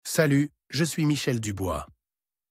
Salut, je suis Michel Dubois.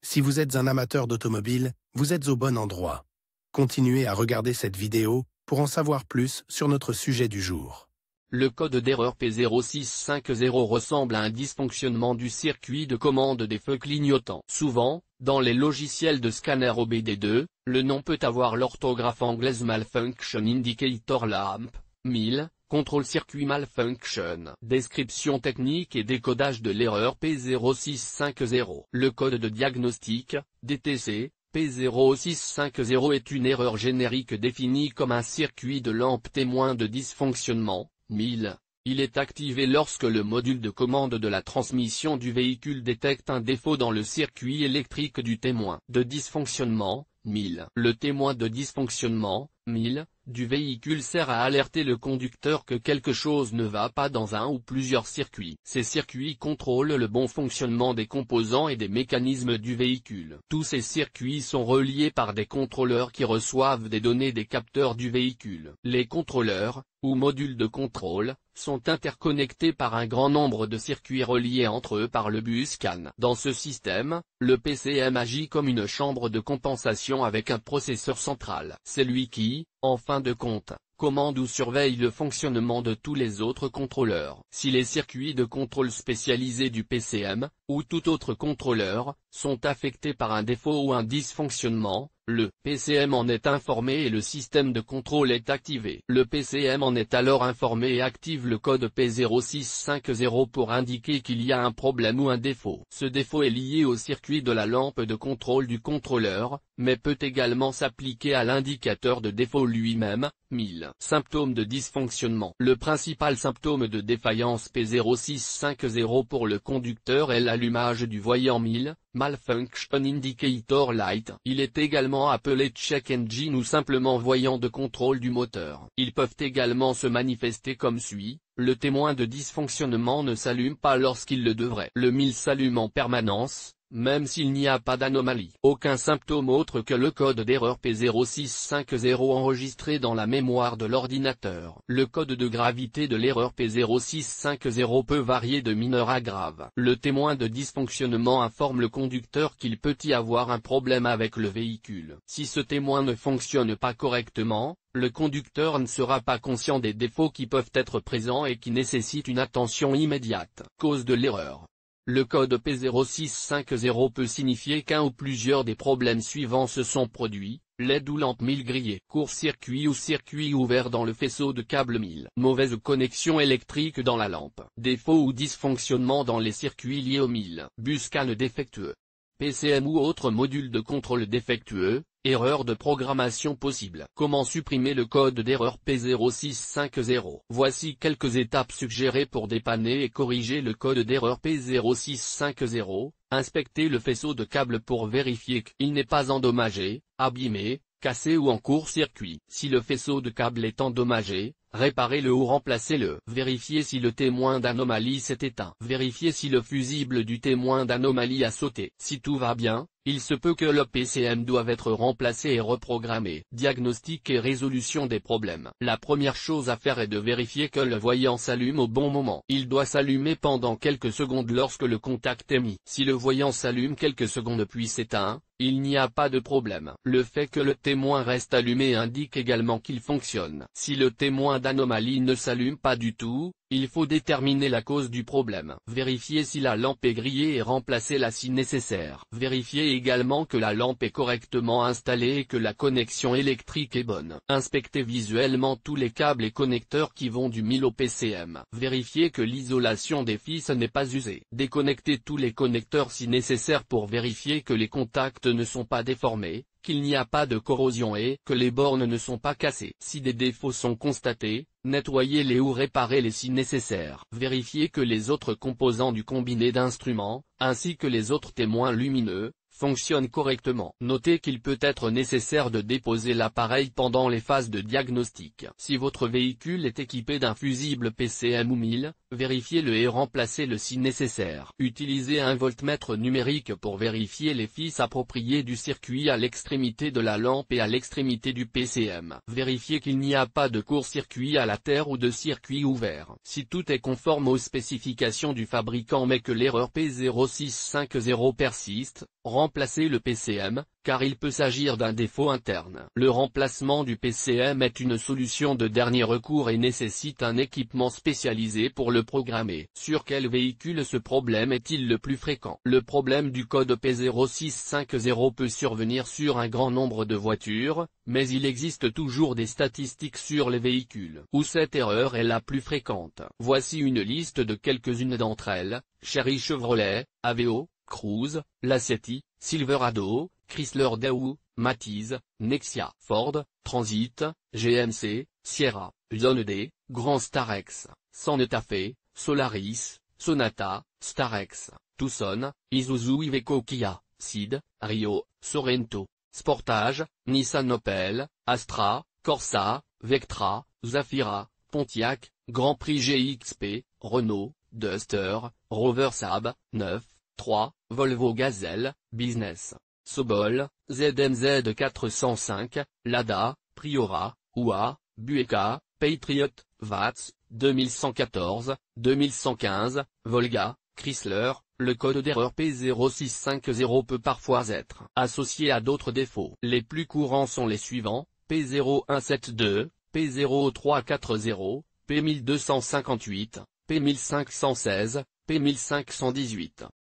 Si vous êtes un amateur d'automobile, vous êtes au bon endroit. Continuez à regarder cette vidéo pour en savoir plus sur notre sujet du jour. Le code d'erreur P0650 ressemble à un dysfonctionnement du circuit de commande des feux clignotants. Souvent, dans les logiciels de scanner OBD2, le nom peut avoir l'orthographe anglaise Malfunction Indicator Lamp, 1000, Contrôle circuit malfunction. Description technique et décodage de l'erreur P0650. Le code de diagnostic, DTC, P0650 est une erreur générique définie comme un circuit de lampe témoin de dysfonctionnement, 1000. Il est activé lorsque le module de commande de la transmission du véhicule détecte un défaut dans le circuit électrique du témoin de dysfonctionnement, 1000. Le témoin de dysfonctionnement, 1000, du véhicule sert à alerter le conducteur que quelque chose ne va pas dans un ou plusieurs circuits. Ces circuits contrôlent le bon fonctionnement des composants et des mécanismes du véhicule. Tous ces circuits sont reliés par des contrôleurs qui reçoivent des données des capteurs du véhicule. Les contrôleurs, ou modules de contrôle, sont interconnectés par un grand nombre de circuits reliés entre eux par le bus CAN. Dans ce système, le PCM agit comme une chambre de compensation avec un processeur central. C'est lui qui, en fin de compte, commande ou surveille le fonctionnement de tous les autres contrôleurs. Si les circuits de contrôle spécialisés du PCM, ou tout autre contrôleur, sont affectés par un défaut ou un dysfonctionnement, le PCM en est informé et le système de contrôle est activé. Le PCM en est alors informé et active le code P0650 pour indiquer qu'il y a un problème ou un défaut. Ce défaut est lié au circuit de la lampe de contrôle du contrôleur, mais peut également s'appliquer à l'indicateur de défaut lui-même, 1000. Symptômes de dysfonctionnement. Le principal symptôme de défaillance P0650 pour le conducteur est l'allumage du voyant 1000, Malfunction Indicator Light. Il est également appelé check engine ou simplement voyant de contrôle du moteur. Ils peuvent également se manifester comme suit. Le témoin de dysfonctionnement ne s'allume pas lorsqu'il le devrait. Le 1000 s'allume en permanence, même s'il n'y a pas d'anomalie. Aucun symptôme autre que le code d'erreur P0650 enregistré dans la mémoire de l'ordinateur. Le code de gravité de l'erreur P0650 peut varier de mineur à grave. Le témoin de dysfonctionnement informe le conducteur qu'il peut y avoir un problème avec le véhicule. Si ce témoin ne fonctionne pas correctement, le conducteur ne sera pas conscient des défauts qui peuvent être présents et qui nécessitent une attention immédiate. Cause de l'erreur. Le code P0650 peut signifier qu'un ou plusieurs des problèmes suivants se sont produits: LED ou lampe 1000 grillée, court-circuit ou circuit ouvert dans le faisceau de câble 1000, mauvaise connexion électrique dans la lampe, défaut ou dysfonctionnement dans les circuits liés au 1000, bus CAN défectueux, PCM ou autre module de contrôle défectueux, erreur de programmation possible. Comment supprimer le code d'erreur P0650? Voici quelques étapes suggérées pour dépanner et corriger le code d'erreur P0650. Inspectez le faisceau de câble pour vérifier qu'il n'est pas endommagé, abîmé, cassé ou en court-circuit. Si le faisceau de câble est endommagé, réparez-le ou remplacez-le. Vérifiez si le témoin d'anomalie s'est éteint. Vérifiez si le fusible du témoin d'anomalie a sauté. Si tout va bien, il se peut que le PCM doive être remplacé et reprogrammé. Diagnostic et résolution des problèmes. La première chose à faire est de vérifier que le voyant s'allume au bon moment. Il doit s'allumer pendant quelques secondes lorsque le contact est mis. Si le voyant s'allume quelques secondes puis s'éteint, il n'y a pas de problème. Le fait que le témoin reste allumé indique également qu'il fonctionne. Si le témoin d'anomalie ne s'allume pas du tout, il faut déterminer la cause du problème. Vérifier si la lampe est grillée et remplacez-la si nécessaire. Vérifiez également que la lampe est correctement installée et que la connexion électrique est bonne. Inspectez visuellement tous les câbles et connecteurs qui vont du 1000 au PCM. Vérifiez que l'isolation des fils n'est pas usée. Déconnectez tous les connecteurs si nécessaire pour vérifier que les contacts ne sont pas déformés, qu'il n'y a pas de corrosion et que les bornes ne sont pas cassées. Si des défauts sont constatés, nettoyez-les ou réparez-les si nécessaire. Vérifiez que les autres composants du combiné d'instruments, ainsi que les autres témoins lumineux, fonctionne correctement. Notez qu'il peut être nécessaire de déposer l'appareil pendant les phases de diagnostic. Si votre véhicule est équipé d'un fusible PCM ou 1000, vérifiez-le et remplacez-le si nécessaire. Utilisez un voltmètre numérique pour vérifier les fils appropriés du circuit à l'extrémité de la lampe et à l'extrémité du PCM. Vérifiez qu'il n'y a pas de court-circuit à la terre ou de circuit ouvert. Si tout est conforme aux spécifications du fabricant mais que l'erreur P0650 persiste, remplacez le PCM, car il peut s'agir d'un défaut interne. Le remplacement du PCM est une solution de dernier recours et nécessite un équipement spécialisé pour le programmer. Sur quel véhicule ce problème est-il le plus fréquent? Le problème du code P0650 peut survenir sur un grand nombre de voitures, mais il existe toujours des statistiques sur les véhicules où cette erreur est la plus fréquente. Voici une liste de quelques-unes d'entre elles: Chery Chevrolet, Aveo, Cruze, Lacetti, Silverado, Chrysler Daewoo, Matiz, Nexia, Ford, Transit, GMC, Sierra, Hyundai, Grand Starex, Santa Fe, Solaris, Sonata, Starex, Tucson, Isuzu Iveco, Kia, Ceed, Rio, Sorento, Sportage, Nissan Opel, Astra, Corsa, Vectra, Zafira, Pontiac, Grand Prix GXP, Renault, Duster, Rover Saab, 9, 3, Volvo Gazelle, Business, Sobol, ZMZ 405, Lada, Priora, OUA, Buick, Patriot, Vats, 2114, 2115, Volga, Chrysler. Le code d'erreur P0650 peut parfois être associé à d'autres défauts. Les plus courants sont les suivants: P0172, P0340, P1258, P1516, P1518.